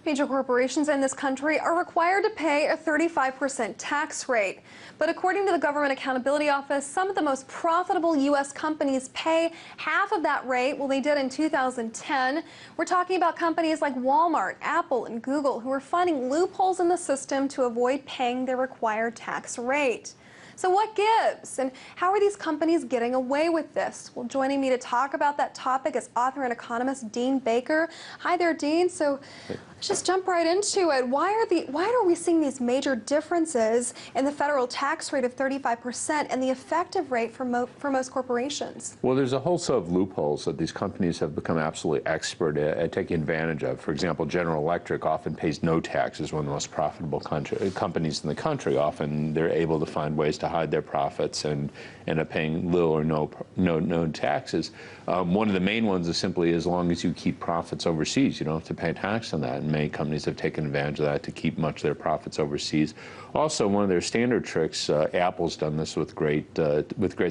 Major corporations in this country are required to pay a 35% tax rate. But according to the Government Accountability Office, some of the most profitable U.S. companies pay half of that rate. Well, they did in 2010. We're talking about companies like Walmart, Apple, and Google who are finding loopholes in the system to avoid paying their required tax rate. So what gives? And how are these companies getting away with this? Well, joining me to talk about that topic is author and economist Dean Baker. Hi there, Dean. So let's just jump right into it. Why are we seeing these major differences in the federal tax rate of 35% and the effective rate for most corporations? Well, there's a whole set of loopholes that these companies have become absolutely expert at taking advantage of. For example, General Electric often pays no taxes, one of the most profitable companies in the country. Often they're able to find ways to hide their profits and end up paying little or no taxes. One of the main ones is simply as long as you keep profits overseas, you don't have to pay tax on that. And many companies have taken advantage of that to keep much of their profits overseas. Also, one of their standard tricks, Apple's done this with great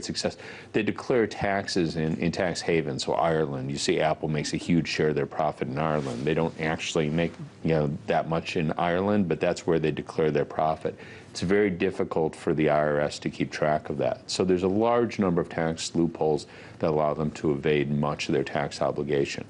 success. They declare taxes in tax havens. So Ireland, you see Apple makes a huge share of their profit in Ireland. They don't actually make that much in Ireland, but that's where they declare their profit. It's very difficult for the IRS to keep track of that. So there's a large number of tax loopholes that allow them to evade much of their tax obligation.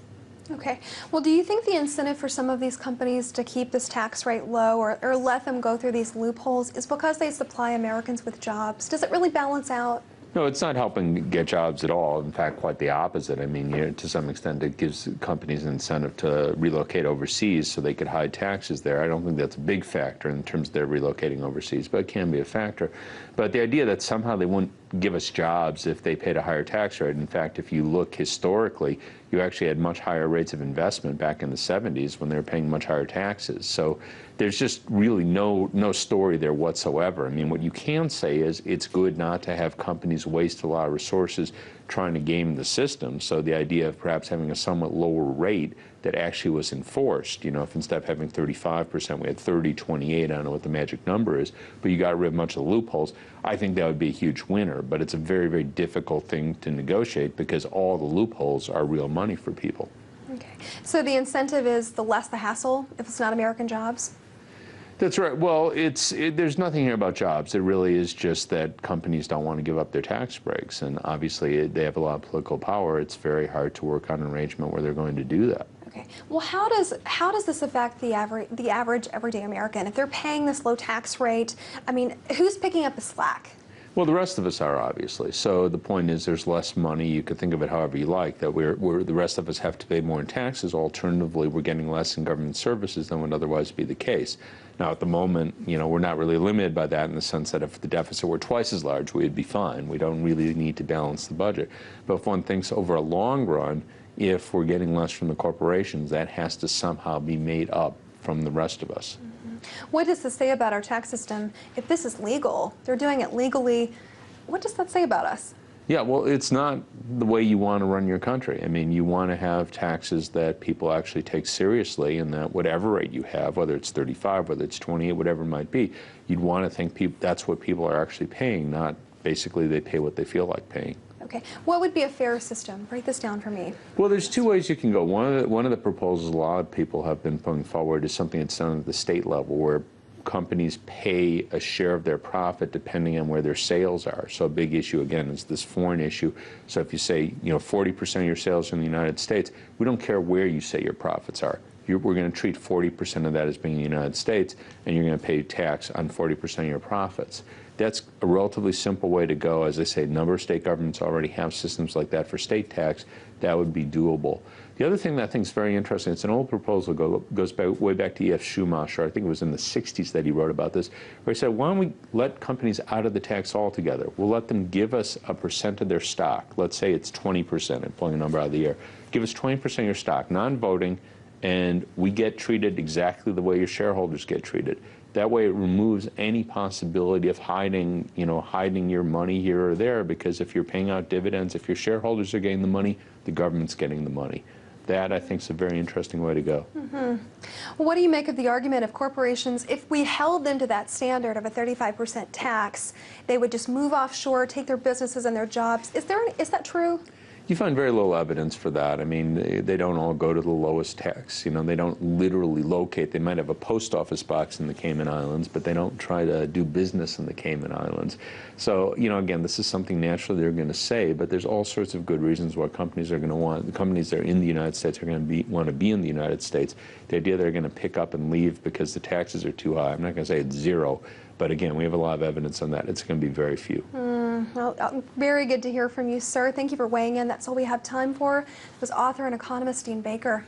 Okay. Well, do you think the incentive for some of these companies to keep this tax rate low or let them go through these loopholes is because they supply Americans with jobs? Does it really balance out? No, it's not helping get jobs at all. In fact, quite the opposite. I mean, to some extent, it gives companies an incentive to relocate overseas so they could hide taxes there. I don't think that's a big factor in terms of their relocating overseas, but it can be a factor. But the idea that somehow they wouldn't give us jobs if they paid a higher tax rate. In fact, if you look historically, you actually had much higher rates of investment back in the 70s when they were paying much higher taxes. So there's just really no story there whatsoever. I mean, what you can say is it's good not to have companies waste a lot of resources trying to game the system. So the idea of perhaps having a somewhat lower rate that actually was enforced, if instead of having 35%, we had 30, 28, I don't know what the magic number is, but you got rid of much of the loopholes, I think that would be a huge winner. But it's a very, very difficult thing to negotiate because all the loopholes are real money for people. Okay. So the incentive is the less the hassle if it's not American jobs? That's right. Well, there's nothing here about jobs. It really is just that companies don't want to give up their tax breaks. And obviously, they have a lot of political power. It's very hard to work on an arrangement where they're going to do that. Okay. Well, how does this affect the average everyday American? If they're paying this low tax rate, I mean, who's picking up the slack? Well, the rest of us are, obviously. So the point is there's less money. You could think of it however you like, that the rest of us have to pay more in taxes. Alternatively, we're getting less in government services than would otherwise be the case. Now, at the moment, we're not really limited by that in the sense that if the deficit were twice as large, we'd be fine. We don't really need to balance the budget. But if one thinks over a long run, if we're getting less from the corporations, that has to somehow be made up from the rest of us. What does this say about our tax system? If this is legal, they're doing it legally, what does that say about us? Yeah, well, it's not the way you want to run your country. I mean, you want to have taxes that people actually take seriously, and that whatever rate you have, whether it's 35, whether it's 28, whatever it might be, you'd want to think that's what people are actually paying, not basically they pay what they feel like paying. Okay. What would be a fair system? Break this down for me. Well, there's two ways you can go. One of the proposals a lot of people have been putting forward is something that's done at the state level where companies pay a share of their profit depending on where their sales are. So a big issue, again, is this foreign issue. So if you say, 40% of your sales are in the United States, we don't care where you say your profits are. We're going to treat 40% of that as being in the United States, and you're going to pay tax on 40% of your profits. That's a relatively simple way to go. As I say, a number of state governments already have systems like that for state tax. That would be doable. The other thing that I think is very interesting, it's an old proposal, goes way back to E.F. Schumacher. I think it was in the 60s that he wrote about this, where he said, why don't we let companies out of the tax altogether? We'll let them give us a percent of their stock. Let's say it's 20%, I'm pulling a number out of the air. Give us 20% of your stock, non-voting, and we get treated exactly the way your shareholders get treated. That way it removes any possibility of hiding your money here or there, because if you're paying out dividends, if your shareholders are getting the money, the government's getting the money. That, I think, is a very interesting way to go. Well, what do you make of the argument of corporations, if we held them to that standard of a 35% tax, they would just move offshore, take their businesses and their jobs? Is that true? You find very little evidence for that. I mean, they don't all go to the lowest tax. You know, they don't literally locate. They might have a post office box in the Cayman Islands, but they don't try to do business in the Cayman Islands. So, you know, again, this is something naturally they're going to say, but there's all sorts of good reasons why companies are going to want, the companies that are in the United States are going to want to be in the United States. The idea they're going to pick up and leave because the taxes are too high, I'm not going to say it's zero, but again, we have a lot of evidence on that. It's going to be very few. Well, very good to hear from you, sir. Thank you for weighing in. That's all we have time for. It was author and economist Dean Baker.